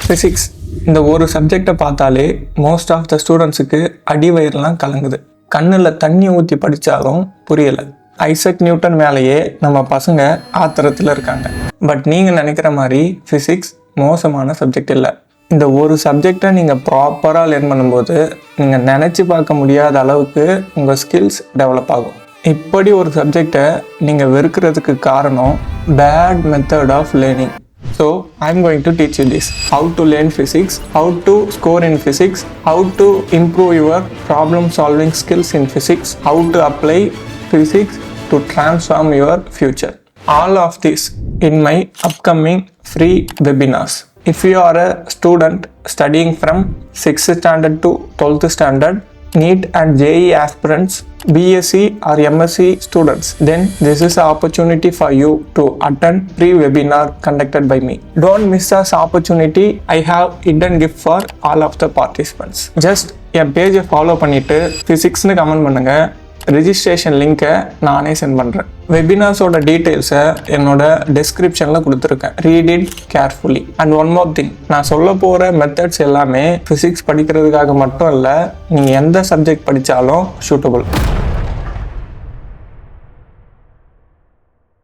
Physics இந்த ஒரு சப்ஜெக்டை பார்த்தாலே மோஸ்ட் ஆஃப் த ஸ்டூடெண்ட்ஸுக்கு அடிவயிறெல்லாம் கலங்குது. கண்ணில் தண்ணி ஊற்றி படித்தாலும் புரியலை. ஐசக் நியூட்டன் மேலேயே நம்ம பசங்க ஆத்திரத்தில் இருக்காங்க. பட் நீங்கள் நினைக்கிற மாதிரி ஃபிசிக்ஸ் மோசமான சப்ஜெக்ட் இல்லை. இந்த ஒரு சப்ஜெக்டை நீங்கள் ப்ராப்பராக லேர்ன் பண்ணும்போது நீங்கள் நினச்சி பார்க்க முடியாத அளவுக்கு உங்கள் ஸ்கில்ஸ் டெவலப் ஆகும். இப்படி ஒரு சப்ஜெக்டை நீங்கள் வெறுக்கிறதுக்கு காரணம் bad method of learning. So I'm going to teach you this: how to learn physics, how to score in physics, how to improve your problem solving skills in physics, how to apply physics to transform your future. All of this in my upcoming free webinars. If you are a student studying from 6th standard to 12th standard, NEET and JEE aspirants, BSc or MSc students, then this is an opportunity for you to attend free webinar conducted by me. Don't miss this opportunity. I have hidden gift for all of the participants. Just என் பேஜை follow பண்ணிவிட்டு ஃபிசிக்ஸ்னு comment பண்ணுங்கள். Registration லிங்க்கை நானே send பண்ணுறேன். வெபினார்ஸோட டீட்டெயில்ஸை என்னோட டிஸ்கிரிப்ஷனில் கொடுத்துருக்கேன். Read it carefully. And one more thing, நான் சொல்ல போகிற மெத்தட்ஸ் எல்லாமே ஃபிசிக்ஸ் படிக்கிறதுக்காக மட்டும் இல்லை, நீங்கள் எந்த சப்ஜெக்ட் படித்தாலும் சூட்டபுள்.